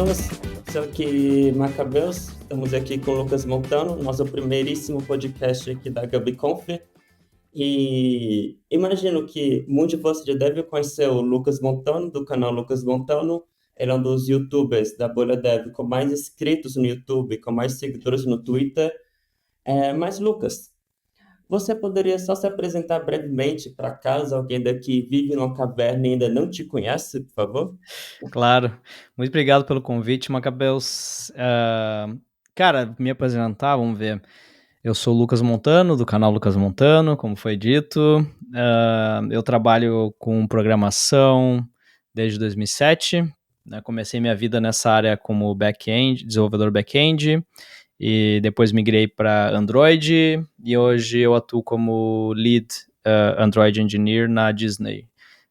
Macabeus, sou aqui Macabeus, estamos aqui com o Lucas Montano, nosso primeiríssimo podcast aqui da GabiConf. E imagino que muitos de vocês já devem conhecer o Lucas Montano, do canal Lucas Montano. Ele é um dos YouTubers da Bolha Dev com mais inscritos no YouTube, com mais seguidores no Twitter. Mas, Lucas, você poderia só se apresentar brevemente para caso alguém daqui vive numa caverna e ainda não te conhece, por favor? Claro. Muito obrigado pelo convite, Macabeus. Cara, me apresentar, vamos ver. Eu sou o Lucas Montano, do canal Lucas Montano, como foi dito. Eu trabalho com programação desde 2007. Né? Comecei minha vida nessa área como back-end, desenvolvedor back-end, e depois migrei para Android, e hoje eu atuo como lead Android Engineer na Disney,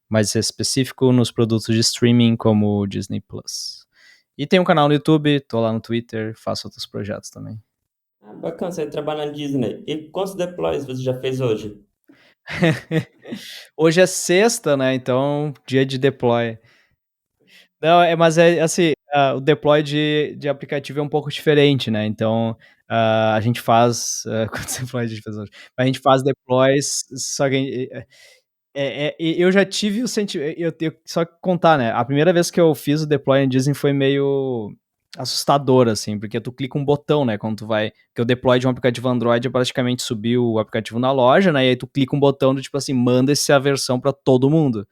mais específico nos produtos de streaming como o Disney Plus. E tem um canal no YouTube, tô lá no Twitter, faço outros projetos também. Bacana, você trabalha na Disney. E quantos deploys você já fez hoje? Hoje é sexta, né? Então, dia de deploy. Não, mas é assim, o deploy de aplicativo é um pouco diferente, né? Então, a gente faz. Quantos deploys a gente fez hoje? A gente faz deploys, só que eu já tive o sentimento. Eu tenho só que contar, né? A primeira vez que eu fiz o deploy em Disney foi meio assustador, assim, porque tu clica um botão, né? Quando tu vai. Porque o deploy de um aplicativo Android é praticamente subir o aplicativo na loja, né? E aí tu clica um botão do tipo assim, manda essa versão pra todo mundo.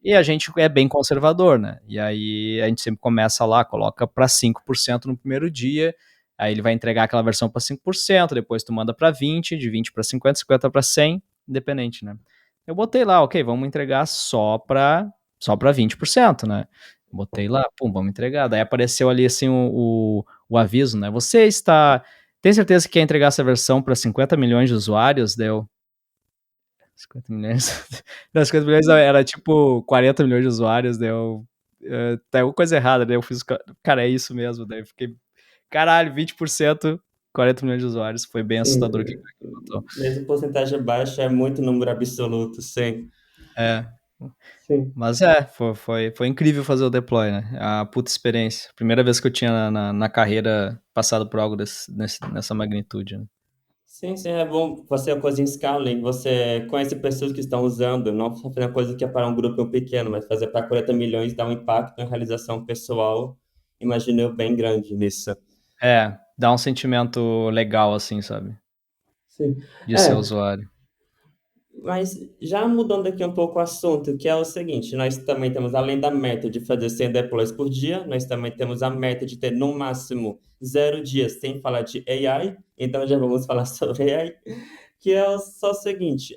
E a gente é bem conservador, né? E aí a gente sempre começa lá, coloca pra 5% no primeiro dia. Aí ele vai entregar aquela versão pra 5%, depois tu manda pra 20%, de 20 pra 50%, 50 pra 100%, independente, né? Eu botei lá, ok, vamos entregar só pra 20%, né? Botei lá, pum, vamos entregar. Daí apareceu ali assim o aviso, né? Tem certeza que quer entregar essa versão para 50 milhões de usuários? Deu 50 milhões. Não, 50 milhões não, era tipo 40 milhões de usuários, deu. Tá alguma coisa errada, daí eu fiz. Cara, é isso mesmo. Daí eu fiquei. Caralho, 20%, 40 milhões de usuários. Foi bem Sim, assustador o que botou. mesmo porcentagem baixa é muito número absoluto, sim. É. Sim. Mas foi incrível fazer o deploy, né? A puta experiência. Primeira vez que eu tinha na carreira passado por algo nessa magnitude, né? Sim, sim, é bom fazer a coisa em escala, e você conhece pessoas que estão usando, não só fazer uma coisa que é para um grupo pequeno, mas fazer para 40 milhões dá um impacto na realização pessoal, imagino eu, bem grande nisso. Dá um sentimento legal, assim, sabe? Sim. De ser É, usuário. mas já mudando aqui um pouco o assunto, que é o seguinte, nós também temos, além da meta de fazer 100 deploys por dia, nós também temos a meta de ter no máximo 0 dias sem falar de AI, então já vamos falar sobre AI, que é só o seguinte,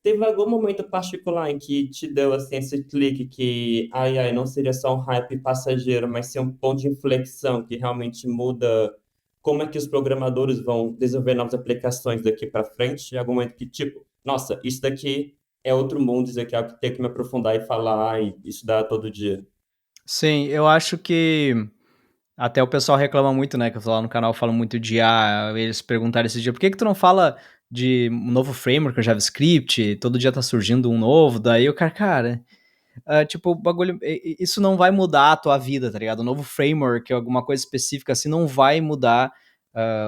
teve algum momento particular em que te deu assim, esse clique que a AI não seria só um hype passageiro, mas ser um ponto de inflexão que realmente muda como é que os programadores vão desenvolver novas aplicações daqui para frente, em algum momento que, tipo, nossa, isso daqui é outro mundo, isso daqui é algo que tem que me aprofundar e falar e estudar todo dia. Sim, eu acho que até o pessoal reclama muito, né? Que eu lá no canal falo muito de eles perguntaram esse dia, por que que tu não fala de um novo framework, o JavaScript? Todo dia tá surgindo um novo, daí o cara, tipo, o bagulho, isso não vai mudar a tua vida, tá ligado? O novo framework, alguma coisa específica assim, não vai mudar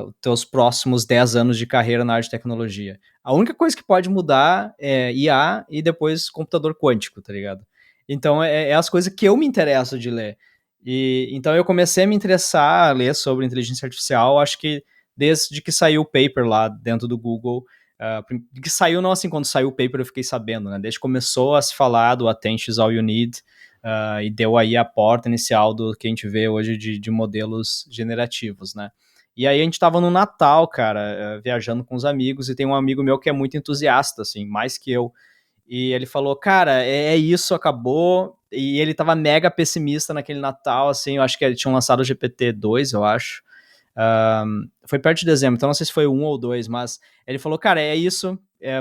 os teus próximos 10 anos de carreira na área de tecnologia. A única coisa que pode mudar é IA e depois computador quântico, tá ligado? Então, é as coisas que eu me interesso de ler. E então eu comecei a me interessar a ler sobre inteligência artificial, acho que desde que saiu o paper lá dentro do Google, que saiu não assim, quando saiu o paper eu fiquei sabendo, né? Desde que começou a se falar do Attention is All You Need, e deu aí a porta inicial do que a gente vê hoje de modelos generativos, né? E aí a gente tava no Natal, cara, viajando com os amigos, e tem um amigo meu que é muito entusiasta, assim, mais que eu. E ele falou, cara, é isso, acabou. E ele tava mega pessimista naquele Natal, assim, eu acho que eles tinham lançado o GPT-2, eu acho. Foi perto de dezembro, então não sei se foi 1 ou 2, mas ele falou, cara, é isso,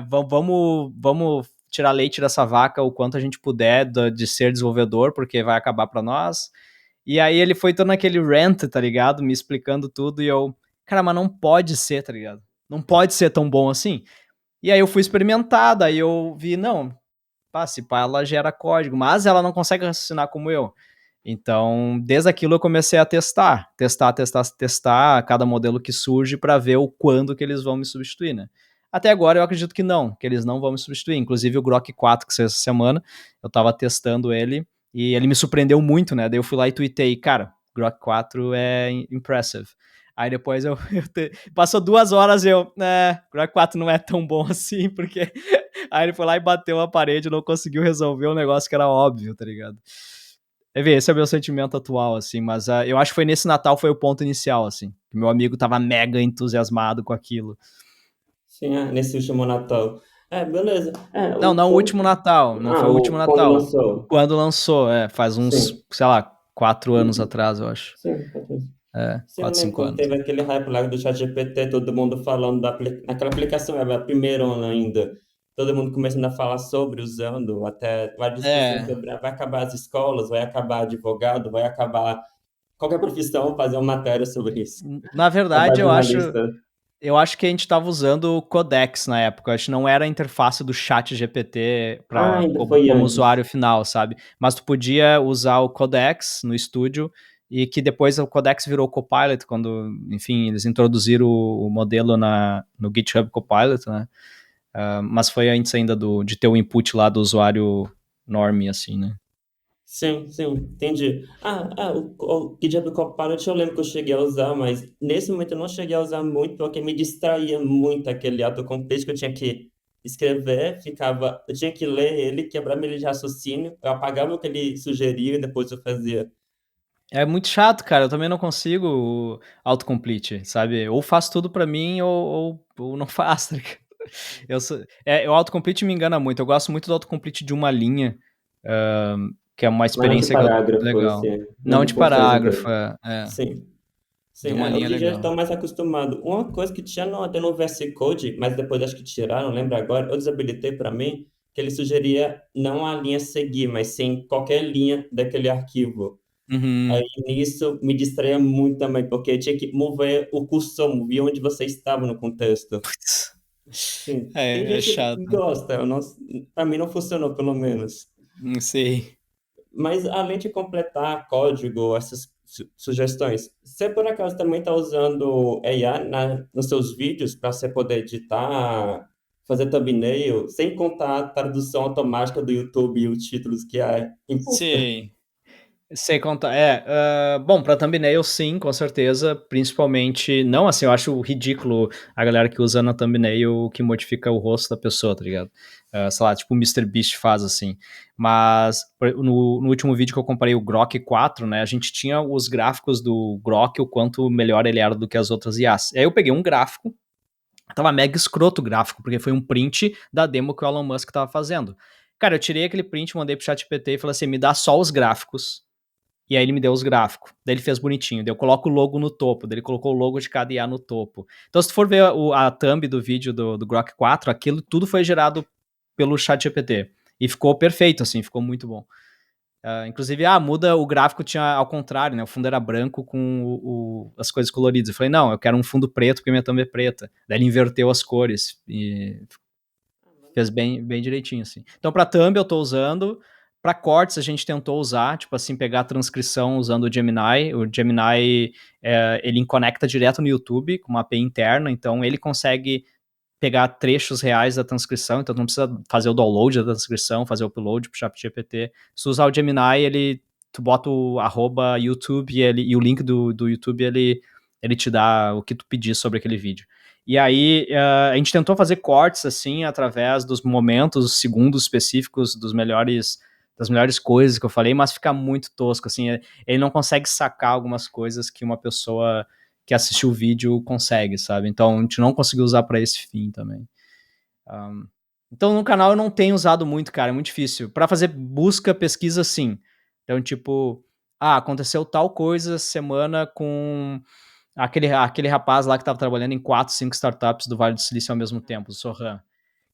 vamos tirar leite dessa vaca o quanto a gente puder de ser desenvolvedor, porque vai acabar para nós. E aí ele foi todo naquele rant, tá ligado? Me explicando tudo e eu, cara, mas não pode ser, tá ligado? Não pode ser tão bom assim. E aí eu fui experimentar, daí eu vi, não, pá, se pá, ela gera código, mas ela não consegue raciocinar como eu. Então, desde aquilo eu comecei a testar cada modelo que surge para ver o quando que eles vão me substituir, né? Até agora eu acredito que eles não vão me substituir. Inclusive o Grok 4 que saiu essa semana, eu tava testando ele e ele me surpreendeu muito, né? Daí eu fui lá e tuitei, cara, Grok 4 é impressive. Aí depois passou 2 horas Grok 4 não é tão bom assim, porque aí ele foi lá e bateu a parede e não conseguiu resolver um negócio que era óbvio, tá ligado? Esse é o meu sentimento atual, assim, mas eu acho que foi nesse Natal foi o ponto inicial, assim. Que meu amigo tava mega entusiasmado com aquilo. Sim, nesse último Natal. Beleza. Não, não o último Natal, não foi o último Quando Natal. lançou. Quando lançou, faz uns, Sim. sei lá, 4 anos Uhum. atrás, eu acho. Sim, pode ser. Sim, eu 4, lembro 5 quando anos. teve aquele hype lá do ChatGPT, todo mundo falando naquela aplicação, era a primeira ainda. Todo mundo começando a falar sobre, usando, até várias discussões É, sobre vai acabar as escolas, vai acabar advogado, vai acabar qualquer profissão, fazer uma matéria sobre isso. na Acabar verdade, jornalista. eu acho que a gente estava usando o Codex na época. Acho que não era a interface do chat GPT Ainda foi como antes. usuário final, sabe? Mas tu podia usar o Codex no estúdio e que depois o Codex virou Copilot quando, enfim, eles introduziram o modelo no GitHub Copilot, né? Mas foi antes ainda de ter o input lá do usuário normie, assim, né? Sim, sim, entendi. O GitHub Copilot eu lembro que eu cheguei a usar, mas nesse momento eu não cheguei a usar muito porque me distraía muito aquele autocomplete que eu tinha que escrever, eu tinha que ler ele, quebrar meu linha de raciocínio, eu apagava o que ele sugeria e depois eu fazia. É muito chato, cara. Eu também não consigo o autocomplete, sabe? Ou faz tudo pra mim ou não faz, tá ligado? O autocomplete me engana muito. Eu gosto muito do autocomplete de uma linha, que é uma Mas não de experiência que eu parágrafo, legal. assim, não Não de de porções parágrafo, inteiras. Sim, sim. de uma linha Hoje em dia eu legal. estou mais acostumado. Uma coisa que tinha até no VS Code, mas depois acho que tiraram, não lembro agora, eu desabilitei para mim, que ele sugeria não a linha seguir, mas sim qualquer linha daquele arquivo. Aí Uhum. nisso me distraía muito também, porque eu tinha que mover o cursor, mover onde você estava no contexto. Putz. Sim, tem É gente chato. que gosta, eu não, para mim não funcionou pelo menos. Não sei. Mas além de completar código, essas sugestões, você por acaso também está usando AI nos seus vídeos para você poder editar, fazer thumbnail, sem contar a tradução automática do YouTube e os títulos que é imposta? Sei. Sei contar. Bom, pra thumbnail, sim, com certeza. Principalmente. Não, assim, eu acho ridículo a galera que usa na thumbnail que modifica o rosto da pessoa, tá ligado? Sei lá, tipo o MrBeast faz assim. Mas no último vídeo que eu comparei o Grok 4, né? A gente tinha os gráficos do Grok, o quanto melhor ele era do que as outras IAs. E aí eu peguei um gráfico, tava mega escroto o gráfico, porque foi um print da demo que o Elon Musk tava fazendo. Cara, eu tirei aquele print, mandei pro ChatGPT e falei assim: me dá só os gráficos e aí ele me deu os gráficos. Daí ele fez bonitinho. Daí eu coloco o logo no topo. Daí ele colocou o logo de cada IA no topo. Então, se tu for ver a thumb do vídeo do Grok 4, aquilo tudo foi gerado pelo ChatGPT. E ficou perfeito, assim, ficou muito bom. Inclusive, muda o gráfico, tinha ao contrário, né? O fundo era branco com as coisas coloridas. Eu falei, não, eu quero um fundo preto porque minha thumb é preta. Daí ele inverteu as cores e fez bem, bem direitinho, assim. Então, para thumb eu tô usando. Para cortes, a gente tentou usar, tipo assim, pegar a transcrição usando o Gemini. O Gemini, ele conecta direto no YouTube com uma API interna, então ele consegue pegar trechos reais da transcrição, então tu não precisa fazer o download da transcrição, fazer o upload pro ChatGPT. Se tu usar o Gemini, tu bota o @YouTube e o link do YouTube, ele te dá o que tu pedir sobre aquele vídeo. E aí, a gente tentou fazer cortes, assim, através dos momentos, os segundos específicos das melhores coisas que eu falei, mas fica muito tosco, assim, ele não consegue sacar algumas coisas que uma pessoa que assistiu o vídeo consegue, sabe? Então a gente não conseguiu usar para esse fim também. Um, então no canal eu não tenho usado muito, cara, é muito difícil. Para fazer busca, pesquisa, sim. Então, tipo, aconteceu tal coisa semana com aquele rapaz lá que tava trabalhando em 4, 5 startups do Vale do Silício ao mesmo tempo, o Sohan.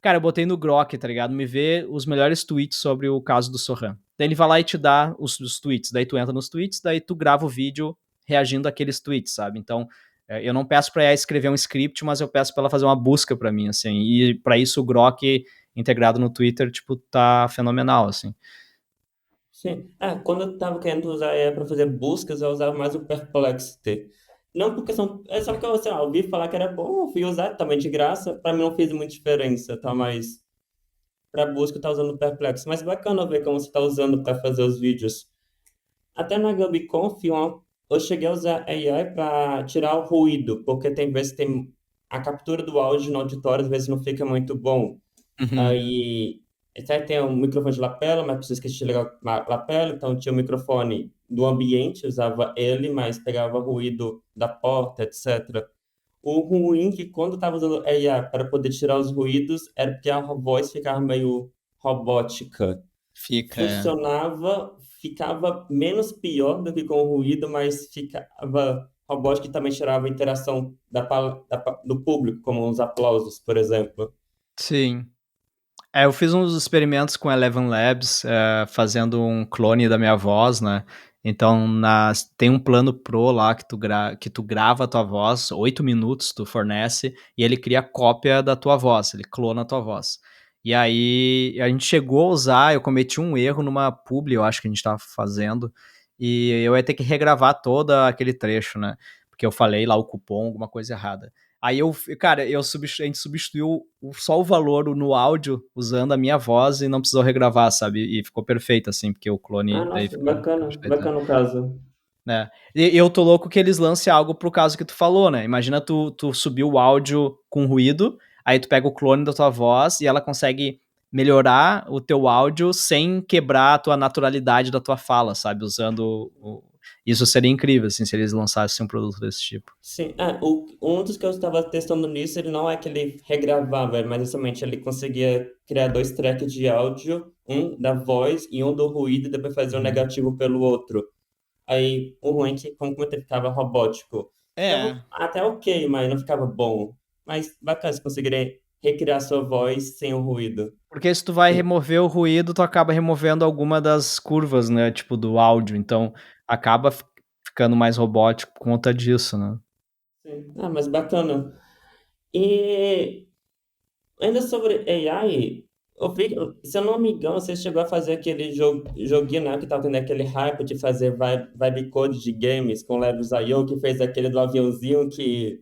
Cara, eu botei no Grok, tá ligado? Me vê os melhores tweets sobre o caso do Sohan. Daí ele vai lá e te dá os tweets. Daí tu entra nos tweets, daí tu grava o vídeo reagindo àqueles tweets, sabe? Então, eu não peço pra ela escrever um script, mas eu peço pra ela fazer uma busca pra mim, assim. E pra isso o Grok integrado no Twitter, tipo, tá fenomenal, assim. Sim. Quando eu tava querendo usar AI para fazer buscas, eu usava mais o Perplexity. Não porque são. É só porque eu, sei lá, ouvi falar que era bom, eu fui usar também de graça. Para mim não fez muita diferença, tá? Mas para busca eu tava usando o Perplexity. Mas bacana ver como você tá usando para fazer os vídeos. Até na GabyConf, eu cheguei a usar AI para tirar o ruído, porque tem vezes que tem a captura do áudio no auditório, às vezes não fica muito bom. Uhum. Aí até tem um microfone de lapela, mas precisa esquecer de ligar a lapela, então tinha o microfone do ambiente, usava ele, mas pegava ruído da porta, etc. O ruim é que quando estava usando AI para poder tirar os ruídos, era porque a voz ficava meio robótica. Fica, é. Funcionava, ficava menos pior do que com o ruído, mas ficava robótica e também tirava a interação do público, como os aplausos, por exemplo. Sim. Eu fiz uns experimentos com Eleven Labs, fazendo um clone da minha voz, né? Então, tem um plano Pro lá que tu grava a tua voz, 8 minutos tu fornece, e ele cria cópia da tua voz, ele clona a tua voz. E aí, a gente chegou a usar, eu cometi um erro numa publi, eu acho que a gente tava fazendo, e eu ia ter que regravar todo aquele trecho, né? Porque eu falei lá o cupom, alguma coisa errada. Aí cara, a gente substituiu só o valor no áudio usando a minha voz e não precisou regravar, sabe? E ficou perfeito, assim, porque o clone daí Nossa, ficou bacana, perfeito, né? bacana o caso. Né? E eu tô louco que eles lancem algo pro caso que tu falou, né? Imagina tu subir o áudio com ruído, aí tu pega o clone da tua voz e ela consegue melhorar o teu áudio sem quebrar a tua naturalidade da tua fala, sabe? Isso seria incrível, assim, se eles lançassem um produto desse tipo. Sim, um dos que eu estava testando nisso, ele não é que ele regravava, mas justamente ele conseguia criar dois tracks de áudio, um da voz e um do ruído, e depois fazer um Uhum. negativo pelo outro. Aí o ruim é que, como comentei, ficava robótico. Ficava É, até ok, mas não ficava bom. Mas bacana, se conseguirem recriar sua voz sem o ruído. porque se tu vai remover o ruído, tu acaba removendo alguma das curvas, né, tipo do áudio, então acaba ficando mais robótico por conta disso, né. Sim. Mas bacana. E ainda sobre AI, se eu não me engano, você chegou a fazer aquele joguinho, né, que tava tendo aquele hype de fazer vibe code de games com o Levels.io, que fez aquele do aviãozinho que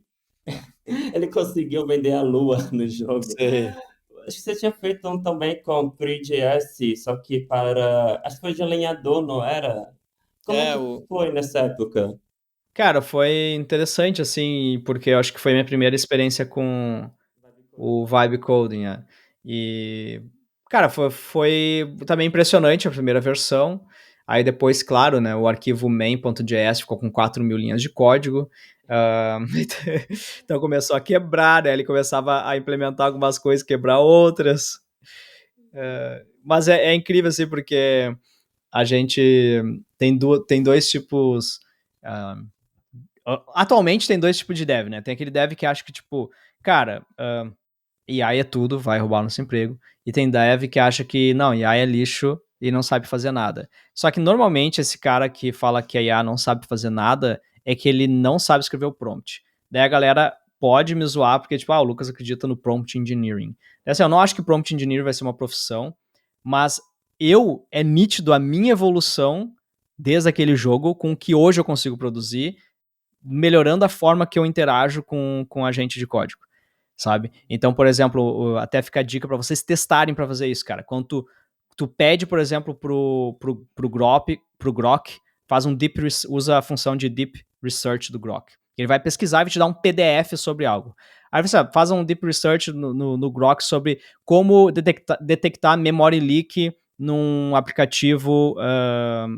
ele conseguiu vender a lua no jogo. Sei. Acho que você tinha feito um também com Three.js, só que para. Acho que foi de alinhador, não era? Como é É, que foi nessa época? cara, foi interessante, assim, porque eu acho que foi minha primeira experiência com o vibe coding, E, cara, foi também impressionante a primeira versão. Aí depois, claro, né, o arquivo main.js ficou com 4.000 linhas de código. ah, então começou a quebrar, né? Ele começava a implementar algumas coisas, quebrar outras. Mas é incrível, assim, porque a gente tem dois tipos. ah, Atualmente tem dois tipos de dev, né? Tem aquele dev que acha que, tipo, cara, AI é tudo, vai roubar nosso emprego. E tem dev que acha que, não, AI é lixo e não sabe fazer nada. Só que normalmente esse cara que fala que a IA não sabe fazer nada é que ele não sabe escrever o prompt. Daí a galera pode me zoar porque, tipo, o Lucas acredita no prompt engineering. Daí, assim, eu não acho que prompt engineering vai ser uma profissão, mas é nítido a minha evolução desde aquele jogo com o que hoje eu consigo produzir, melhorando a forma que eu interajo com agente de código, sabe? Então, por exemplo, até fica a dica para vocês testarem para fazer isso, cara. Quando tu pede, por exemplo, pro Grok, faz usa a função de Deep Research do Grok. Ele vai pesquisar e vai te dar um PDF sobre algo. Aí você faz um Deep Research no Grok sobre como detectar memory leak num aplicativo,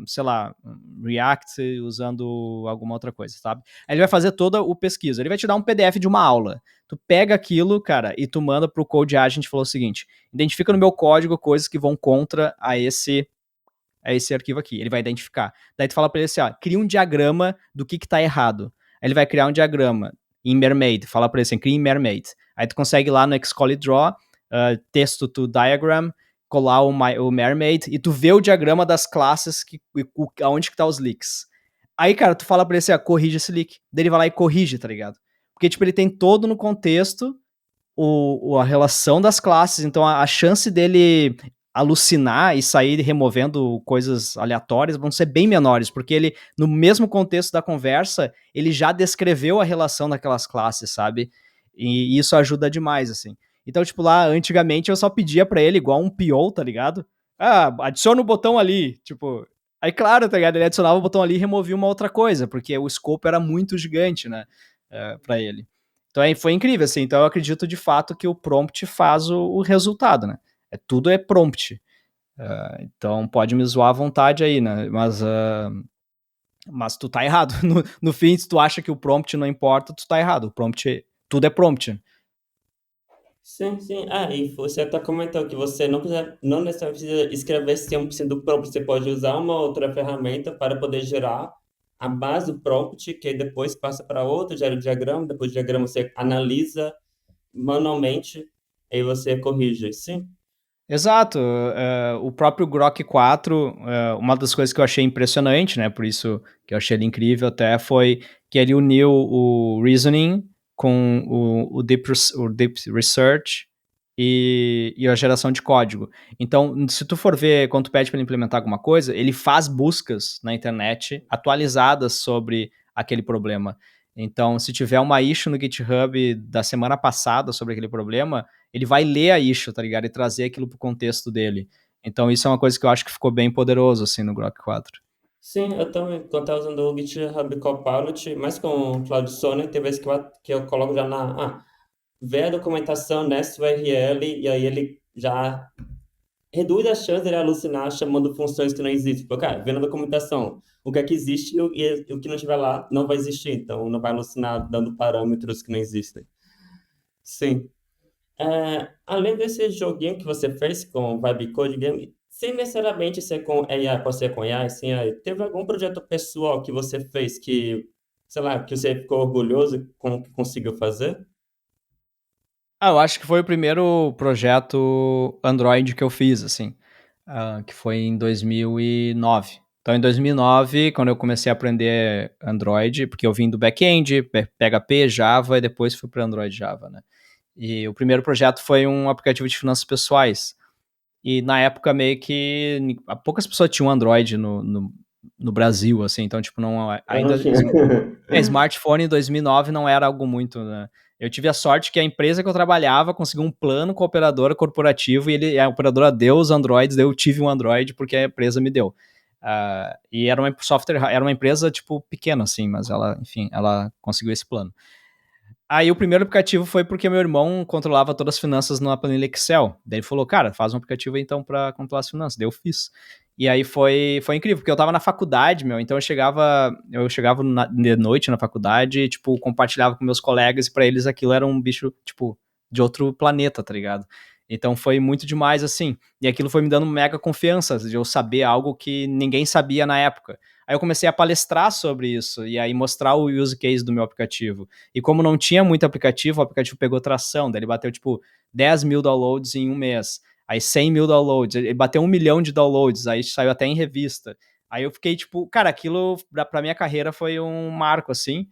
sei lá, React usando alguma outra coisa, sabe? Aí ele vai fazer toda o pesquisa. Ele vai te dar um PDF de uma aula. Tu pega aquilo, cara, e tu manda pro Code Agent e falou o seguinte: identifica no meu código coisas que vão contra a esse arquivo aqui. Ele vai identificar. Daí tu fala pra ele assim, ó, cria um diagrama do que tá errado. Aí ele vai criar um diagrama em Mermaid. Fala pra ele assim, cria em Mermaid. Aí tu consegue lá no Xcode Draw, texto to diagram, colar o Mermaid e tu vê o diagrama das classes aonde que tá os leaks. Aí, cara, tu fala pra ele assim, corrige esse leak. Daí ele vai lá e corrige, tá ligado? Porque, tipo, ele tem todo no contexto a relação das classes, então a chance dele alucinar e sair removendo coisas aleatórias vão ser bem menores, porque ele, no mesmo contexto da conversa, ele já descreveu a relação daquelas classes, sabe? E isso ajuda demais, assim. Então, tipo, lá, antigamente eu só pedia pra ele, igual um PO, tá ligado? Ah, adiciona o botão ali, tipo... Aí, claro, tá ligado? Ele adicionava o botão ali e removia uma outra coisa, porque o escopo era muito gigante, né? Pra ele. Então, foi incrível, assim. Então, eu acredito, de fato, que o prompt faz o resultado, né? Tudo é prompt. Então pode me zoar à vontade aí, né? Mas tu tá errado. No fim, se tu acha que o prompt não importa, tu tá errado. O prompt, tudo é prompt. Sim, sim. Ah, e você até comentou que você não necessariamente precisa escrever 100% do prompt. Você pode usar uma outra ferramenta para poder gerar a base do prompt, que aí depois passa para outra, gera o diagrama, depois do diagrama você analisa manualmente, aí você corrige. Sim. Exato. O próprio Grok 4, uma das coisas que eu achei impressionante, né? Por isso que eu achei ele incrível até, foi que ele uniu o reasoning com o deep research e a geração de código. Então, se tu for ver quando tu pede para ele implementar alguma coisa, ele faz buscas na internet atualizadas sobre aquele problema. Então, se tiver uma issue no GitHub da semana passada sobre aquele problema, ele vai ler a issue, tá ligado? E trazer aquilo pro contexto dele. Então isso é uma coisa que eu acho que ficou bem poderoso, assim, no Grok 4. Sim, eu também, quando estava usando o GitHub Copilot, mas com o Cloud Sonnet, tem vezes que eu coloco já vê a documentação nessa URL, e aí ele já reduz a chance de ele alucinar chamando funções que não existem. Porque, cara, vendo a documentação, o que é que existe e o que não estiver lá não vai existir. Então, não vai alucinar dando parâmetros que não existem. Sim. Além desse joguinho que você fez com Vibe Code Game, sem necessariamente ser com AI, pode ser com AI, sem AI, teve algum projeto pessoal que você fez que, sei lá, que você ficou orgulhoso com o que conseguiu fazer? Eu acho que foi o primeiro projeto Android que eu fiz, assim, que foi em 2009. Então, em 2009, quando eu comecei a aprender Android, porque eu vim do back-end, PHP, Java, e depois fui para Android Java, né? E o primeiro projeto foi um aplicativo de finanças pessoais. E na época, meio que poucas pessoas tinham Android no Brasil, assim, então, tipo, não, Eu não ainda tinha. smartphone em 2009 não era algo muito, né? Eu tive a sorte que a empresa que eu trabalhava conseguiu um plano com a operadora corporativo e a operadora deu os Androids, daí eu tive um Android porque a empresa me deu. E era uma era uma empresa, tipo, pequena, assim, mas ela, enfim, ela conseguiu esse plano. Aí o primeiro aplicativo foi porque meu irmão controlava todas as finanças numa planilha Excel. Daí ele falou, cara, faz um aplicativo aí, então para controlar as finanças. Daí eu fiz. E aí foi incrível, porque eu tava na faculdade, meu, então eu chegava de noite na faculdade e, tipo, compartilhava com meus colegas e pra eles aquilo era um bicho, tipo, de outro planeta, tá ligado? Então foi muito demais, assim. E aquilo foi me dando mega confiança de eu saber algo que ninguém sabia na época. Aí eu comecei a palestrar sobre isso e aí mostrar o use case do meu aplicativo. E como não tinha muito aplicativo, o aplicativo pegou tração, daí ele bateu tipo 10 mil downloads em um mês, aí 100 mil downloads, ele bateu 1 milhão de downloads, aí saiu até em revista. Aí eu fiquei tipo, cara, aquilo pra minha carreira foi um marco, assim.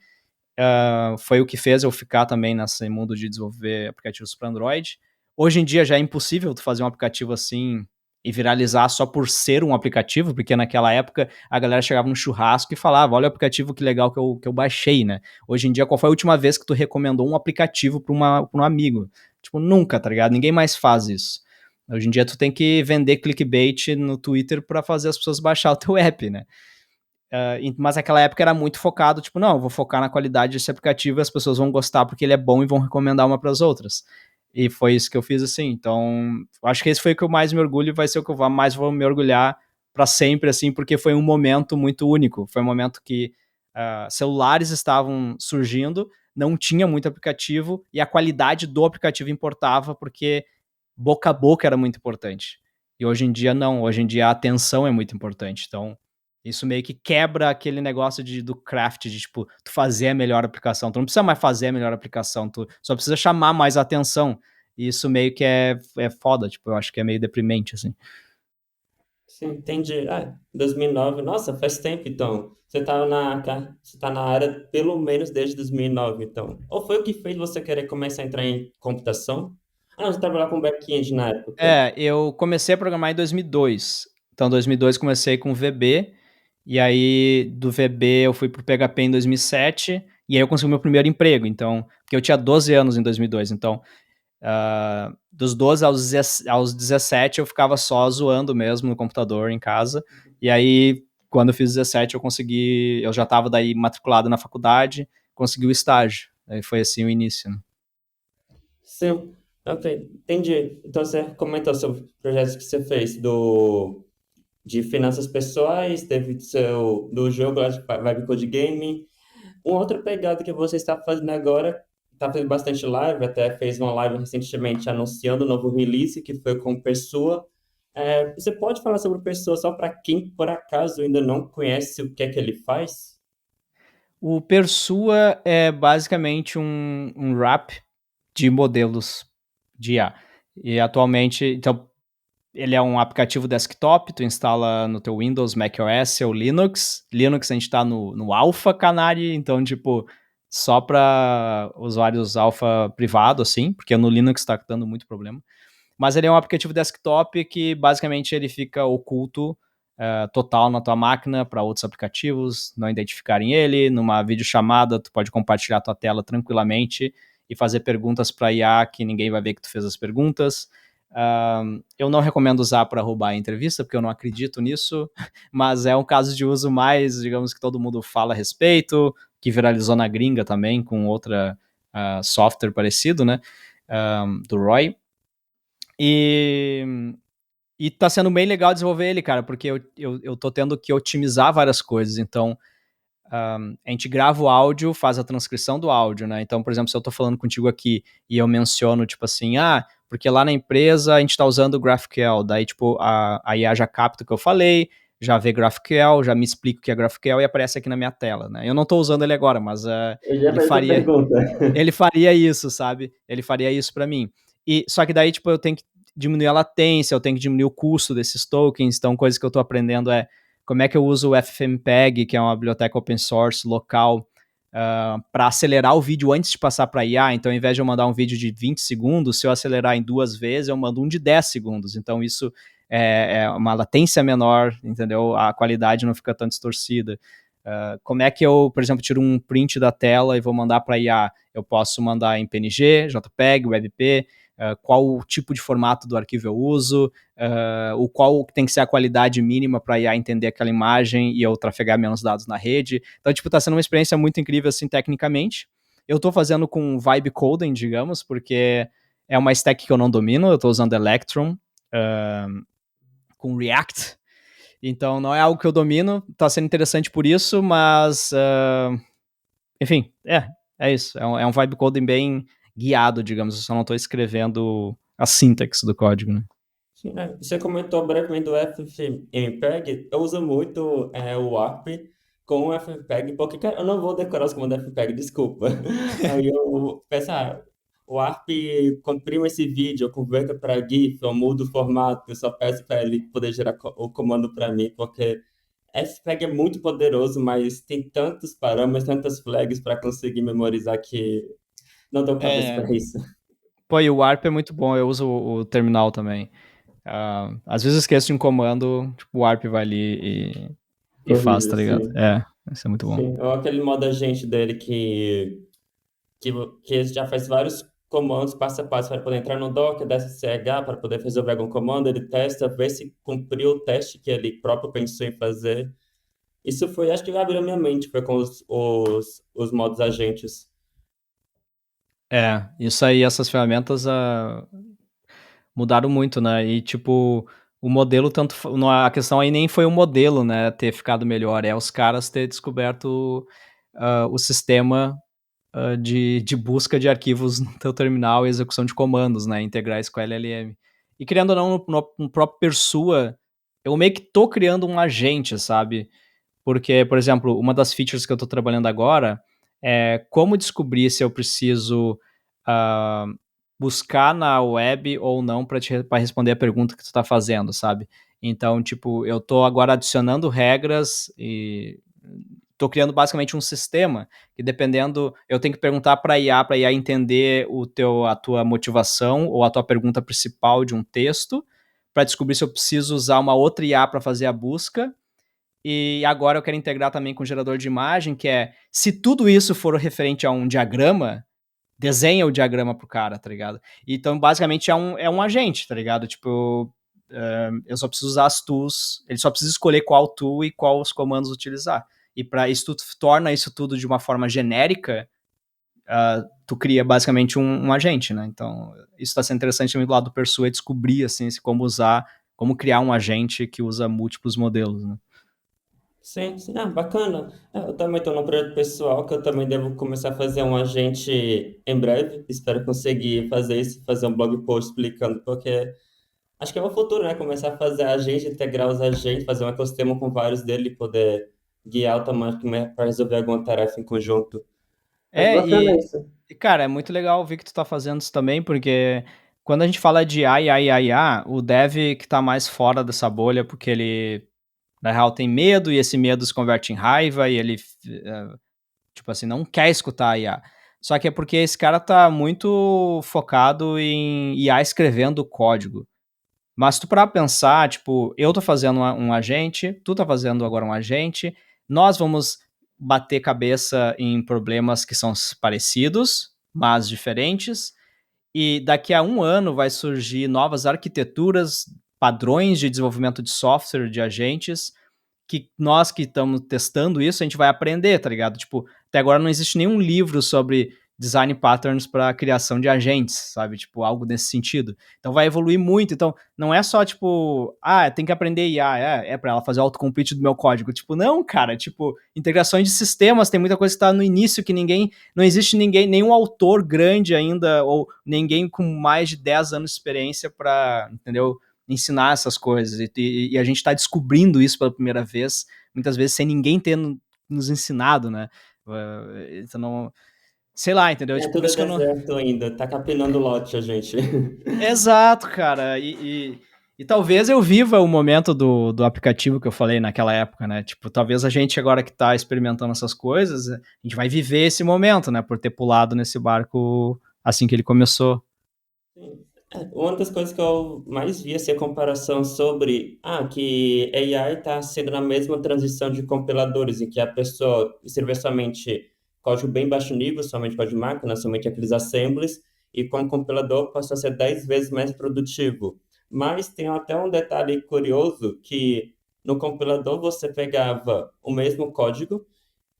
Foi o que fez eu ficar também nesse mundo de desenvolver aplicativos para Android. Hoje em dia já é impossível tu fazer um aplicativo assim e viralizar só por ser um aplicativo, porque naquela época a galera chegava no churrasco e falava, olha o aplicativo que legal que eu baixei, né? Hoje em dia, qual foi a última vez que tu recomendou um aplicativo para um amigo? Tipo, nunca, tá ligado? Ninguém mais faz isso. Hoje em dia tu tem que vender clickbait no Twitter para fazer as pessoas baixar o teu app, né? Mas naquela época era muito focado, tipo, não, eu vou focar na qualidade desse aplicativo e as pessoas vão gostar porque ele é bom e vão recomendar uma para as outras. E foi isso que eu fiz assim. Então, acho que esse foi o que eu mais me orgulho e vai ser o que eu mais vou me orgulhar para sempre, assim, porque foi um momento muito único. Foi um momento que celulares estavam surgindo, não tinha muito aplicativo e a qualidade do aplicativo importava porque boca a boca era muito importante. E hoje em dia não, hoje em dia a atenção é muito importante. Então, isso meio que quebra aquele negócio do craft, de tipo, tu fazer a melhor aplicação. Tu não precisa mais fazer a melhor aplicação, tu só precisa chamar mais atenção. E isso meio que é foda, tipo, eu acho que é meio deprimente, assim. Sim, entendi. 2009. Nossa, faz tempo, então. Você tá na área pelo menos desde 2009, então. Ou foi o que fez você querer começar a entrar em computação? Ah, você trabalhava com back-end na época. Eu comecei a programar em 2002. Então, em 2002 comecei com VB, e aí do VB eu fui pro PHP em 2007, e aí eu consegui meu primeiro emprego. Então, porque eu tinha 12 anos em 2002, então dos 12 aos 17 eu ficava só zoando mesmo no computador em casa. E aí, quando eu fiz 17, eu já estava daí matriculado na faculdade, consegui o estágio. Aí foi assim o início, né? Sim, ok, entendi. Então você comentou sobre projetos que você fez de finanças pessoais, teve seu do jogo, acho que Vibe Code Gaming. Uma outra pegada que você está fazendo agora, está fazendo bastante live, até fez uma live recentemente anunciando o novo release, que foi com Pessoa. Você pode falar sobre o Pessoa só para quem, por acaso, ainda não conhece o que é que ele faz? O Persua é basicamente um wrap de modelos de IA. E atualmente, então, ele é um aplicativo desktop, tu instala no teu Windows, macOS ou Linux. Linux a gente tá no Alpha Canary, então, tipo, só para usuários Alpha privado, assim, porque no Linux tá dando muito problema. Mas ele é um aplicativo desktop que basicamente ele fica oculto total na tua máquina para outros aplicativos não identificarem ele. Numa videochamada, tu pode compartilhar tua tela tranquilamente e fazer perguntas para IA que ninguém vai ver que tu fez as perguntas. Eu não recomendo usar para roubar a entrevista, porque eu não acredito nisso, mas é um caso de uso mais, digamos, que todo mundo fala a respeito, que viralizou na gringa também, com outra software parecido, né, do Roy. E, e tá sendo bem legal desenvolver ele, cara, porque eu tô tendo que otimizar várias coisas. Então, a gente grava o áudio, faz a transcrição do áudio, né? Então, por exemplo, se eu tô falando contigo aqui e eu menciono, tipo assim, porque lá na empresa a gente tá usando o GraphQL, daí, tipo, a IA já capta o que eu falei, já vê GraphQL, já me explica o que é GraphQL e aparece aqui na minha tela, né? Eu não tô usando ele agora, mas Eu já ele fiz essa faria pergunta. ele faria isso, sabe? Ele faria isso para mim. E só que daí, tipo, eu tenho que diminuir a latência, eu tenho que diminuir o custo desses tokens. Então, coisa que eu tô aprendendo é como é que eu uso o FFmpeg, que é uma biblioteca open source local, para acelerar o vídeo antes de passar para IA. Então, ao invés de eu mandar um vídeo de 20 segundos, se eu acelerar em 2 vezes, eu mando um de 10 segundos. Então, isso é uma latência menor, entendeu? A qualidade não fica tão distorcida. Como é que eu, por exemplo, tiro um print da tela e vou mandar para IA? Eu posso mandar em PNG, JPEG, WebP, qual o tipo de formato do arquivo eu uso, o qual tem que ser a qualidade mínima para a IA entender aquela imagem e eu trafegar menos dados na rede. Então, tipo, tá sendo uma experiência muito incrível, assim, tecnicamente. Eu tô fazendo com Vibe Coding, digamos, porque é uma stack que eu não domino, eu tô usando Electron, com React, então não é algo que eu domino, tá sendo interessante por isso, mas enfim, é isso. É um vibe coding bem guiado, digamos. Eu só não tô escrevendo a sintaxe do código, né? Sim, você comentou brevemente do FFmpeg. Eu uso muito o ARP com o FFmpeg, porque cara, eu não vou decorar os comandos FFmpeg, desculpa. Aí eu peço, o ARP comprima esse vídeo, eu converto para GIF, eu mudo o formato, eu só peço para ele poder gerar o comando para mim, porque FFmpeg é muito poderoso, mas tem tantos parâmetros, tantas flags para conseguir memorizar que não dou cabeça É, para isso. pô, e o ARP é muito bom, eu uso o terminal também. Às vezes eu esqueço de um comando, tipo, o ARP vai ali e faz, Corrige, tá ligado? sim. Isso é muito bom. Sim, ou aquele modo agente dele que já faz vários comandos passo a passo para poder entrar no Docker, desce CH para poder resolver algum comando, ele testa, vê se cumpriu o teste que ele próprio pensou em fazer. Isso foi, acho que abriu minha mente, foi com os modos agentes. Isso aí, essas ferramentas mudaram muito, né? E, tipo, o modelo, a questão aí nem foi o modelo, né, ter ficado melhor, é os caras ter descoberto o sistema de busca de arquivos no teu terminal e execução de comandos, né, integrar isso com a LLM. E criando ou não, no próprio Persua, eu meio que tô criando um agente, sabe? Porque, por exemplo, uma das features que eu tô trabalhando agora é como descobrir se eu preciso ah, buscar na web ou não para responder a pergunta que tu tá fazendo, sabe? Então, tipo, eu tô agora adicionando regras tô criando basicamente um sistema que dependendo, eu tenho que perguntar para a IA entender a tua motivação ou a tua pergunta principal de um texto, para descobrir se eu preciso usar uma outra IA para fazer a busca. E agora eu quero integrar também com o gerador de imagem, que é, se tudo isso for referente a um diagrama, desenha o diagrama pro cara, tá ligado? Então, basicamente, é um agente, tá ligado? Tipo, eu só preciso usar as tools, ele só precisa escolher qual tool e quais comandos utilizar. E para isso, tu torna isso tudo de uma forma genérica, tu cria basicamente um agente, né? Então, isso está sendo interessante também do lado do Persuade, descobrir, assim, como usar, como criar um agente que usa múltiplos modelos, né? Sim, sim. Ah, bacana. Eu também estou num projeto pessoal que eu também devo começar a fazer um agente em breve. Espero conseguir fazer isso, fazer um blog post explicando, porque acho que é o futuro, né? Começar a fazer agente, integrar os agentes, fazer um ecossistema com vários dele e poder guiar automaticamente para resolver alguma tarefa em conjunto. Mas É, bacana e, isso. cara, é muito legal ver que tu tá fazendo isso também, porque quando a gente fala de IA, o dev que tá mais fora dessa bolha, porque ele, na real, tem medo, e esse medo se converte em raiva, e ele, tipo assim, não quer escutar a IA. Só que é porque esse cara tá muito focado em IA escrevendo código. Mas se tu parar pra pensar, tipo, eu tô fazendo um agente, tu tá fazendo agora um agente, nós vamos bater cabeça em problemas que são parecidos, mas diferentes, e daqui a um ano vai surgir novas arquiteturas, padrões de desenvolvimento de software, de agentes, que nós que estamos testando isso, a gente vai aprender, tá ligado? Tipo, até agora não existe nenhum livro sobre design patterns para criação de agentes, sabe? Tipo, algo nesse sentido. Então vai evoluir muito. Então, não é só tipo, tem que aprender IA, é para ela fazer o autocomplete do meu código. Tipo, não, cara, tipo, integrações de sistemas, tem muita coisa que tá no início que não existe ninguém, nenhum autor grande ainda ou ninguém com mais de 10 anos de experiência para, entendeu? Ensinar essas coisas. E a gente está descobrindo isso pela primeira vez, muitas vezes sem ninguém ter nos ensinado, né? Então, não, sei lá, entendeu? É Tipo, por tudo isso que eu não. deserto ainda. Tá capinando lote a gente. Exato, cara. E talvez eu viva o momento do aplicativo que eu falei naquela época, né? Tipo, talvez a gente agora que tá experimentando essas coisas, a gente vai viver esse momento, né? Por ter pulado nesse barco assim que ele começou. Sim. Uma das coisas que eu mais vi assim, a comparação sobre que AI está sendo na mesma transição de compiladores, em que a pessoa escreve somente código bem baixo nível, somente código de máquina, somente aqueles assemblies, e com o compilador passou a ser 10 vezes mais produtivo. Mas tem até um detalhe curioso que no compilador você pegava o mesmo código,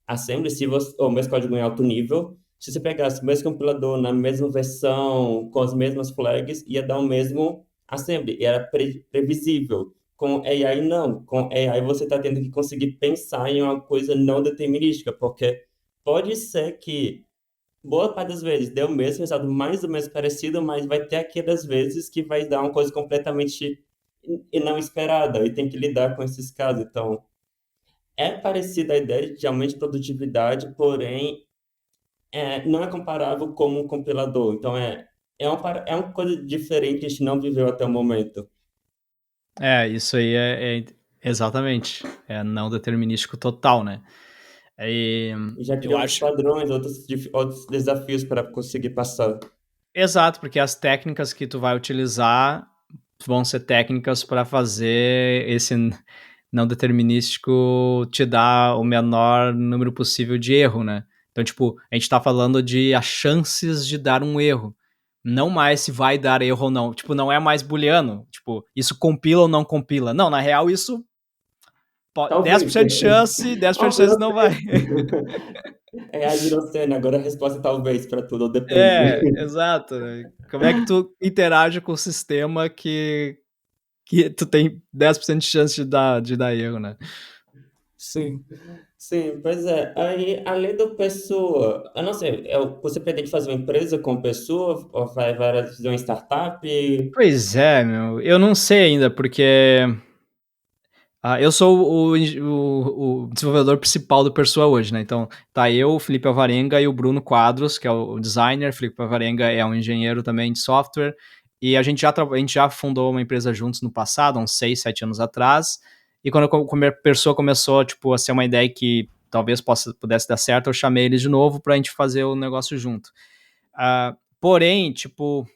assembly, se você, ou mesmo código em alto nível, se você pegasse o mesmo compilador na mesma versão, com as mesmas flags, ia dar o mesmo assembly, e era previsível. Com AI, não. Com AI, você está tendo que conseguir pensar em uma coisa não determinística, porque pode ser que boa parte das vezes dê o mesmo resultado, mais ou menos parecido, mas vai ter aquelas vezes que vai dar uma coisa completamente não esperada, e tem que lidar com esses casos. Então, é parecida a ideia de aumento de produtividade, porém não é comparável como um compilador. Então é uma coisa diferente que a gente não viveu até o momento. Isso aí é exatamente. É não determinístico total, né? E E já eu criou outros acho. padrões, outros desafios para conseguir passar. Exato, porque as técnicas que tu vai utilizar vão ser técnicas para fazer esse não determinístico te dar o menor número possível de erro, né? Então, tipo, a gente tá falando de as chances de dar um erro. Não mais se vai dar erro ou não. Tipo, não é mais booleano. Tipo, isso compila ou não compila. Não, na real, isso 10% Talvez. de chance, 10% de Oh, chance não não vai. sei. AI virou cena, agora a resposta é talvez para tudo, ou depende. Exato. Né? Como é que tu interage com o sistema que tu tem 10% de chance de dar erro, né? Sim. Sim, pois é. Aí, além do pessoa, eu não sei, você pretende fazer uma empresa com pessoa, ou vai fazer uma startup? Pois é, meu. Eu não sei ainda, porque eu sou o desenvolvedor principal do Persua hoje, né? Então, tá eu, o Felipe Alvarenga e o Bruno Quadros, que é o designer. Felipe Alvarenga é um engenheiro também de software. E a gente já fundou uma empresa juntos no passado, há uns 6, 7 anos atrás. E quando a Persua começou, tipo, a ser uma ideia que talvez pudesse dar certo, eu chamei eles de novo pra gente fazer o negócio junto. Porém, tipo,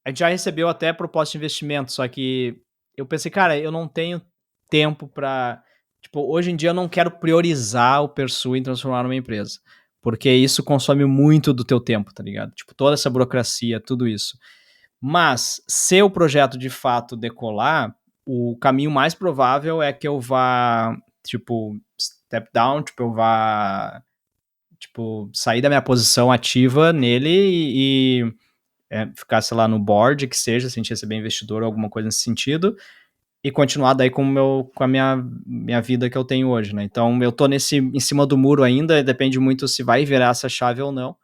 a gente já recebeu até proposta de investimento, só que eu pensei, cara, eu não tenho tempo pra. Tipo, hoje em dia eu não quero priorizar o Pursue em transformar numa empresa. Porque isso consome muito do teu tempo, tá ligado? Tipo, toda essa burocracia, tudo isso. Mas, se o projeto de fato decolar, o caminho mais provável é que eu vá, tipo, step down, tipo, eu vá, tipo, sair da minha posição ativa nele e ficar, sei lá, no board, que seja, se a gente receber investidor ou alguma coisa nesse sentido, e continuar daí com a minha vida que eu tenho hoje, né? Então, eu tô em cima do muro ainda, depende muito se vai virar essa chave ou não.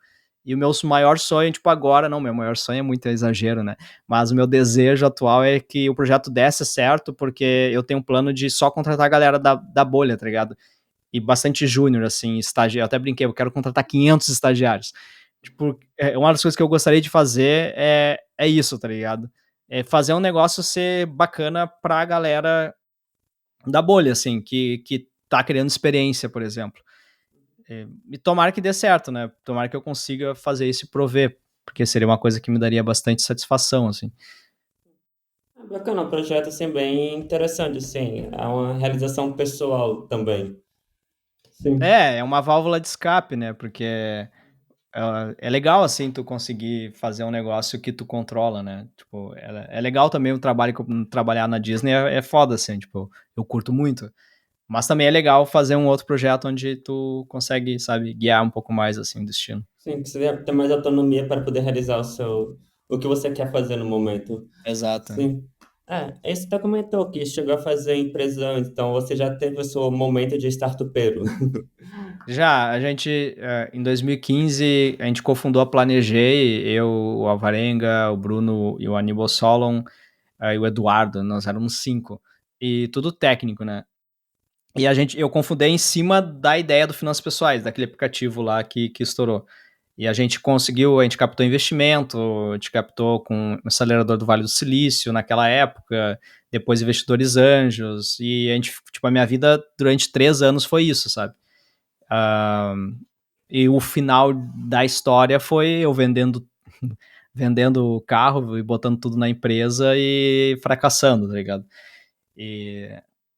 E o meu maior sonho, tipo, agora, não, meu maior sonho é muito exagero, né? Mas o meu desejo atual é que o projeto desse certo, porque eu tenho um plano de só contratar a galera da bolha, tá ligado? E bastante júnior, assim, estagiário. Eu até brinquei, eu quero contratar 500 estagiários. Tipo, uma das coisas que eu gostaria de fazer é isso, tá ligado? É fazer um negócio ser bacana pra galera da bolha, assim, que tá criando experiência, por exemplo. E tomara que dê certo, né? Tomara que eu consiga fazer isso e prover, porque seria uma coisa que me daria bastante satisfação, assim. Bacana, um projeto assim bem interessante, assim, é uma realização pessoal também. Sim. É uma válvula de escape, né? Porque é legal, assim, tu conseguir fazer um negócio que tu controla, né? Tipo, é legal também o trabalho, trabalhar na Disney é foda, assim, tipo, eu curto muito. Mas também é legal fazer um outro projeto onde tu consegue, sabe, guiar um pouco mais, assim, o destino. Sim, que você deve ter mais autonomia para poder realizar o que você quer fazer no momento. Exato. Sim. Esse você comentou que chegou a fazer empresa antes, então você já teve o seu momento de startupeiro. Já, a gente, em 2015, a gente cofundou a Planejei, eu, o Alvarenga, o Bruno e o Aníbal Solon, e o Eduardo, nós éramos 5. E tudo técnico, né? E eu confundei em cima da ideia do Finanças Pessoais, daquele aplicativo lá que estourou. E a gente captou investimento, a gente captou com o acelerador do Vale do Silício naquela época, depois investidores anjos, e a minha vida durante 3 anos foi isso, sabe? E o final da história foi eu vendendo o carro e botando tudo na empresa e fracassando, tá ligado? E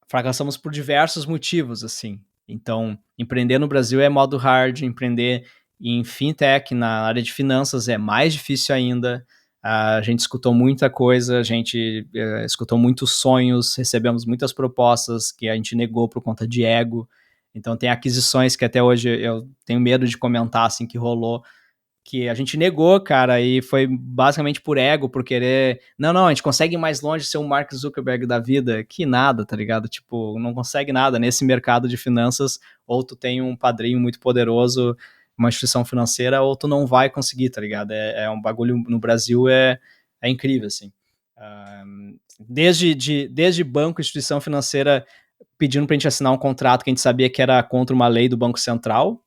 fracassamos por diversos motivos, assim. Então, empreender no Brasil é modo hard, empreender em fintech, na área de finanças, é mais difícil ainda. A gente escutou muita coisa, a gente escutou muitos sonhos, recebemos muitas propostas que a gente negou por conta de ego. Então, tem aquisições que até hoje eu tenho medo de comentar, assim, que rolou, que a gente negou, cara, e foi basicamente por ego, por querer. Não, a gente consegue ir mais longe ser um Mark Zuckerberg da vida. Que nada, tá ligado? Tipo, não consegue nada. Nesse mercado de finanças, ou tu tem um padrinho muito poderoso, uma instituição financeira, ou tu não vai conseguir, tá ligado? É um bagulho no Brasil, é incrível, assim. Desde banco, instituição financeira pedindo pra gente assinar um contrato que a gente sabia que era contra uma lei do Banco Central,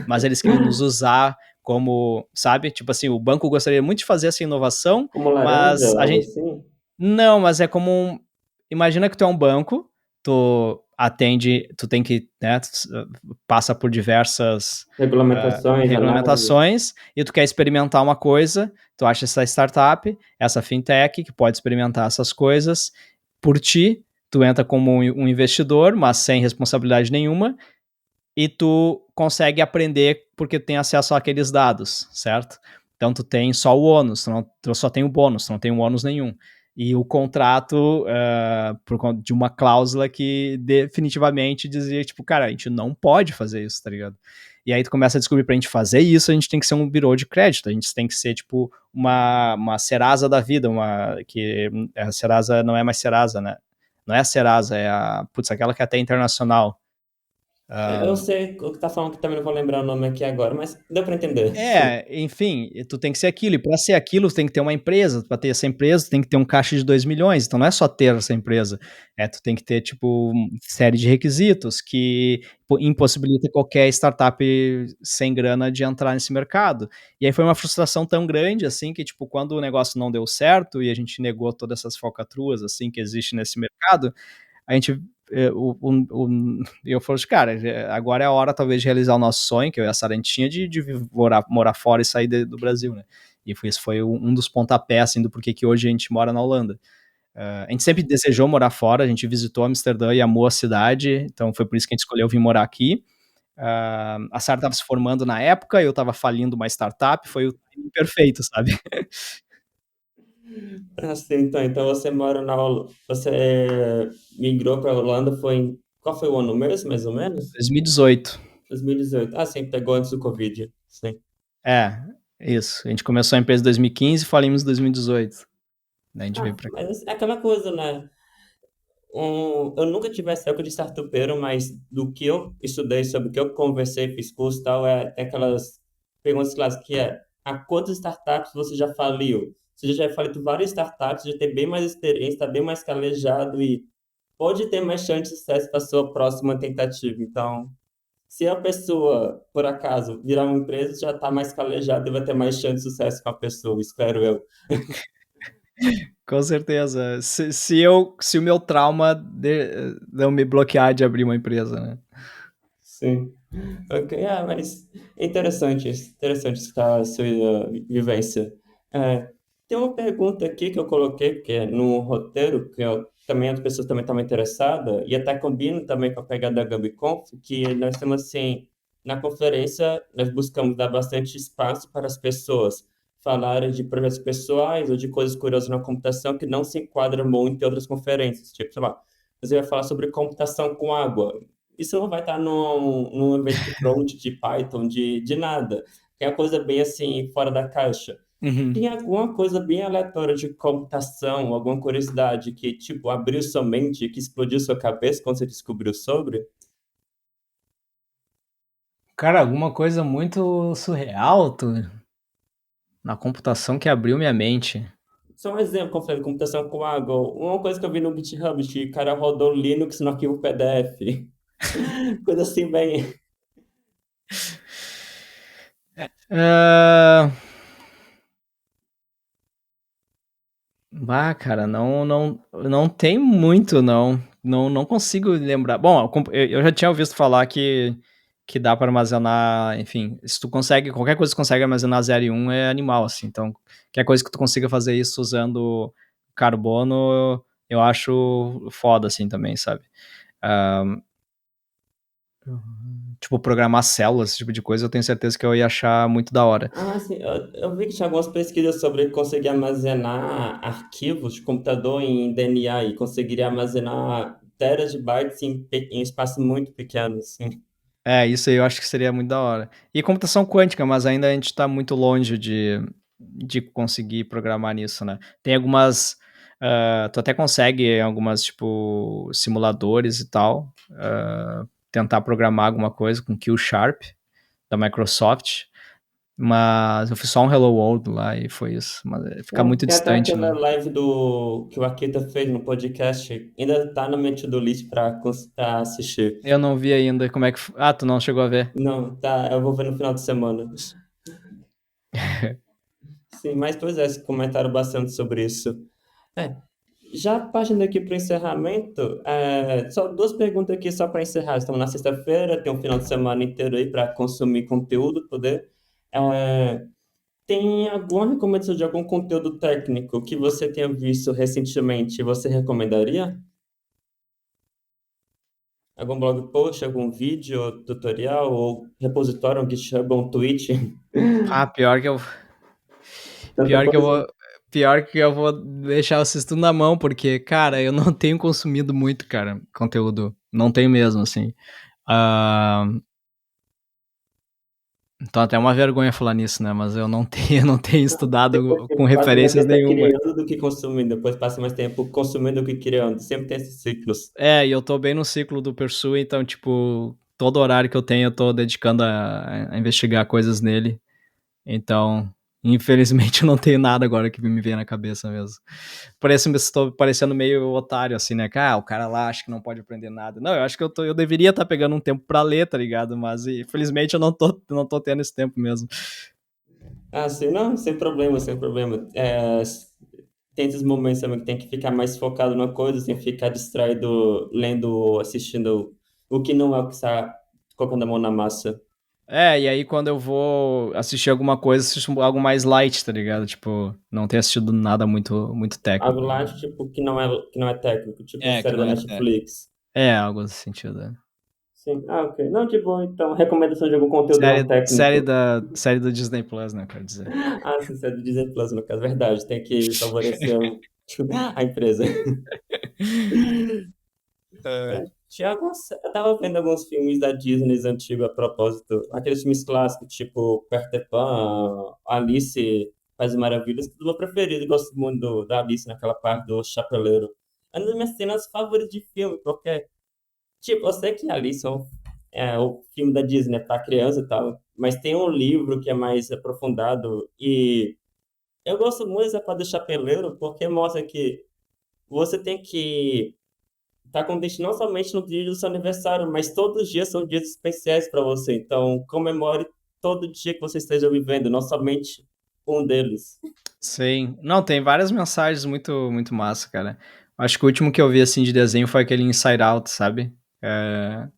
mas eles queriam nos usar como, sabe? Tipo assim, o banco gostaria muito de fazer essa inovação, Como laranja, mas a algo gente. assim? Não, mas é como imagina que tu é um banco, tu tem que, né, passa por diversas Regulamentações, análises. regulamentações e tu quer experimentar uma coisa, tu acha essa startup, essa fintech que pode experimentar essas coisas por ti, tu entra como um investidor, mas sem responsabilidade nenhuma, e tu consegue aprender porque tem acesso àqueles dados, certo? Então tu tem só o ônus, tu só tem o bônus, tu não tem o ônus nenhum. E o contrato, por conta de uma cláusula que definitivamente dizia, tipo, cara, a gente não pode fazer isso, tá ligado? E aí tu começa a descobrir, pra gente fazer isso, a gente tem que ser um birô de crédito, a gente tem que ser, tipo, uma Serasa da vida, que a Serasa não é mais Serasa, né? Não é a Serasa, é aquela que é até internacional. Eu sei o que tá falando, que também não vou lembrar o nome aqui agora, mas deu para entender. Sim. Enfim, tu tem que ser aquilo, e para ser aquilo, tu tem que ter uma empresa, para ter essa empresa, tu tem que ter um caixa de 2 milhões, então não é só ter essa empresa, tu tem que ter, tipo, série de requisitos que impossibilita qualquer startup sem grana de entrar nesse mercado. E aí foi uma frustração tão grande, assim, que, tipo, quando o negócio não deu certo e a gente negou todas essas falcatruas, assim, que existe nesse mercado, a gente eu falei assim, cara, agora é a hora talvez de realizar o nosso sonho, que eu e a Sara a gente tinha de morar fora e sair do Brasil, né? E esse foi um dos pontapés, assim, do porquê que hoje a gente mora na Holanda. A gente sempre desejou morar fora, a gente visitou Amsterdã e amou a cidade, então foi por isso que a gente escolheu vir morar aqui. A Sara estava se formando na época, eu estava falindo uma startup, foi o timing perfeito, sabe? Assim, então você mora na Holanda, você migrou para a Holanda, qual foi o ano mesmo, mais ou menos? 2018. 2018. Ah, sim, pegou antes do Covid, sim. É, isso. A gente começou a empresa em 2015 e falimos em 2018. Daí a gente veio Ah, pra cá. mas é aquela coisa, né? Eu nunca tive essa época de startupeiro, mas do que eu estudei, sobre o que eu conversei, fiz curso e tal, tem aquelas perguntas clássicas que a quantas startups você já faliu? Você já faliu várias startups, já tem bem mais experiência, está bem mais calejado e pode ter mais chance de sucesso para sua próxima tentativa. Então, se a pessoa, por acaso, virar uma empresa, já está mais calejada e vai ter mais chance de sucesso com a pessoa, espero eu. Com certeza. Se o meu trauma não me bloquear de abrir uma empresa, né? Sim. Ok, mas interessante escutar a sua vivência. Tem uma pergunta aqui que eu coloquei, que é no roteiro, também as pessoas também estavam interessadas, e até combina também com a pegada da GambiConf, que nós temos assim, na conferência, nós buscamos dar bastante espaço para as pessoas falarem de projetos pessoais ou de coisas curiosas na computação que não se enquadram muito em outras conferências, tipo, sei lá, você vai falar sobre computação com água, isso não vai estar num evento de prompt, de Python, de nada. É uma coisa bem assim, fora da caixa. Uhum. Tem alguma coisa bem aleatória de computação, alguma curiosidade que, tipo, abriu sua mente, que explodiu sua cabeça quando você descobriu sobre? Cara, alguma coisa muito surreal na computação que abriu minha mente. Só um exemplo, como eu falei, computação com água. Uma coisa que eu vi no GitHub, que o cara rodou Linux no arquivo PDF. Coisa assim, bem... Ah, cara, não tem muito, não. Não consigo lembrar. Bom, eu já tinha ouvido falar que dá para armazenar, enfim, se tu consegue, qualquer coisa que tu consegue armazenar 0 e 1 é animal, assim. Então, qualquer coisa que tu consiga fazer isso usando carbono, eu acho foda, assim, também, sabe? Ah, tipo, programar células, esse tipo de coisa, eu tenho certeza que eu ia achar muito da hora. Ah, sim, eu vi que tinha algumas pesquisas sobre conseguir armazenar arquivos de computador em DNA e conseguiria armazenar teras de bytes em espaço muito pequeno, assim. É, isso aí eu acho que seria muito da hora. E computação quântica, mas ainda a gente está muito longe de conseguir programar nisso, né? Tem algumas. Tu até consegue em algumas, tipo, simuladores e tal, tentar programar alguma coisa com Q Sharp da Microsoft, mas eu fiz só um Hello World lá e foi isso. Mas fica muito Tem até distante, aquela né? live que o Akita fez no podcast, ainda tá no meu to-do list para assistir. Eu não vi ainda como é que. Ah, tu não chegou a ver? Não, tá, eu vou ver no final de semana. Sim, mas pois é, comentaram bastante sobre isso. É, já partindo aqui para o encerramento, só duas perguntas aqui só para encerrar. Estamos na sexta-feira, tem um final de semana inteiro aí para consumir conteúdo, poder. É, tem alguma recomendação de algum conteúdo técnico que você tenha visto recentemente e você recomendaria? Algum blog post, algum vídeo, tutorial, ou repositório, um GitHub, um tweet? Ah, Tanta Pior que eu coisa. vou. Pior que eu vou deixar vocês tudo na mão, porque, cara, eu não tenho consumido muito, cara, conteúdo. Não tenho mesmo, assim. Ah, então até é uma vergonha falar nisso, né? Mas eu não tenho, eu não tenho Depois estudado que com passa mais referências tempo é nenhuma. criando do que consumindo, depois passa mais tempo consumindo do que criando. Sempre tem esses ciclos. É, e eu tô bem no ciclo do Pursue, então, tipo, todo horário que eu tenho eu tô dedicando a investigar coisas nele. Então, infelizmente, eu não tenho nada agora que me vem na cabeça mesmo. Estou parecendo meio otário, assim, né? O cara lá acha que não pode aprender nada. Não, eu acho que eu deveria estar pegando um tempo pra ler, tá ligado? Mas, infelizmente, eu não tô tendo esse tempo mesmo. Ah, sim, não, sem problema, sem problema. tem esses momentos também que tem que ficar mais focado numa coisa, sem ficar distraído lendo ou assistindo o que não é o que está colocando a mão na massa. É, e aí quando eu vou assistir alguma coisa, assisto algo mais light, tá ligado? Tipo, não ter assistido nada muito Algo técnico. lá, tipo, que não é técnico, tipo É, que série da não é técnico. Netflix. É, algo nesse sentido. É. Sim, ok. Não, de boa, então, recomendação de algum conteúdo não Série, série, técnico. da, série do Disney Plus, né, quero dizer. Ah, sim, série do Disney Plus, no caso, verdade, tem que favorecer a empresa. É. Eu tava vendo alguns filmes da Disney antigos a propósito, aqueles filmes clássicos, tipo Peter Pan, Alice, Faz Maravilhas, tudo meu preferido, gosto muito da Alice naquela parte do Chapeleiro. É uma das minhas cenas favoritas de filme, porque, tipo, eu sei que Alice é o filme da Disney é pra criança e tal, mas tem um livro que é mais aprofundado e eu gosto muito da parte do Chapeleiro porque mostra que você tem que tá contente não somente no dia do seu aniversário, mas todos os dias são dias especiais para você. Então, comemore todo dia que você esteja vivendo, não somente um deles. Sim. Não, tem várias mensagens muito massa, cara. Acho que o último que eu vi, assim, de desenho foi aquele Inside Out, sabe? É,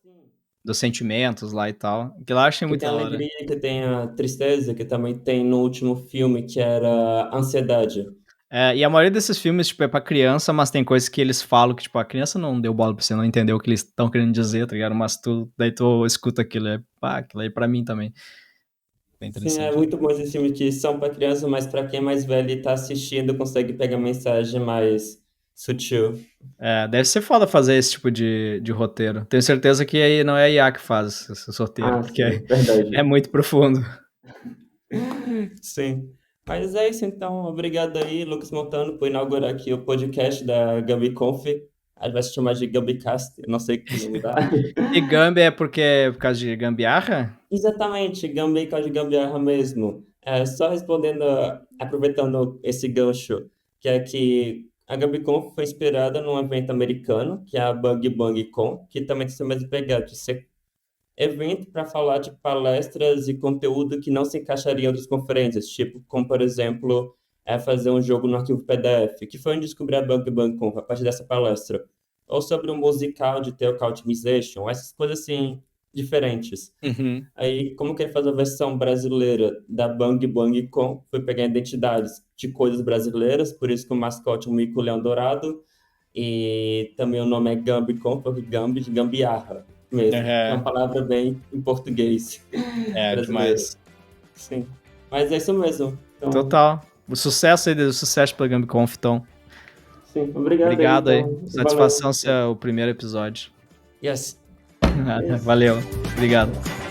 dos sentimentos lá e tal. Que lá eu achei Que muito tem a da hora. alegria, que tem a tristeza, que também tem no último filme, que era a ansiedade. É, e a maioria desses filmes, tipo, é pra criança, mas tem coisas que eles falam que, tipo, a criança não deu bola pra você, não entendeu o que eles estão querendo dizer, tá ligado? Mas daí tu escuta aquilo, pá, aquilo aí pra mim também. É Sim, é interessante. muito bom esses filmes que são para criança, mas para quem é mais velho e tá assistindo, consegue pegar mensagem mais sutil. É, deve ser foda fazer esse tipo de roteiro. Tenho certeza que aí não é a IA que faz esse roteiro, Ah, porque sim, é verdade. muito profundo. Sim. Mas é isso, então. Obrigado aí, Lucas Montano, por inaugurar aqui o podcast da GambiConf. A gente vai se chamar de GambiCast, eu não sei que nome dá. E Gambi é porque é por causa de gambiarra? Exatamente, Gambi de gambiarra mesmo. Só respondendo, aproveitando esse gancho, que é que a GambiConf foi inspirada num evento americano, que é a Bug Bang Con, que também tem essa mesma pegada de ser evento para falar de palestras e conteúdo que não se encaixaria em outras conferências, tipo, como por exemplo, fazer um jogo no arquivo PDF, que foi onde descobri a Bang Bang Conf, a partir dessa palestra. Ou sobre um musical de Telco Optimization, essas coisas assim, diferentes. Uhum. Aí, como que ele faz a versão brasileira da Bang Bang Con, foi pegar identidades de coisas brasileiras, por isso que o mascote é um mico-leão dourado, e também o nome é Gambicon, porque Gambi de gambiarra mesmo, que é uma Uhum. palavra bem em português É, brasileiro. demais. Sim. Mas é isso mesmo. Então, Total. O sucesso aí, o sucesso pela GambiConf, então. sim. Obrigado aí, Obrigado aí. então. Satisfação Valeu. ser o primeiro episódio. Yes. É Nada, isso. valeu. Obrigado.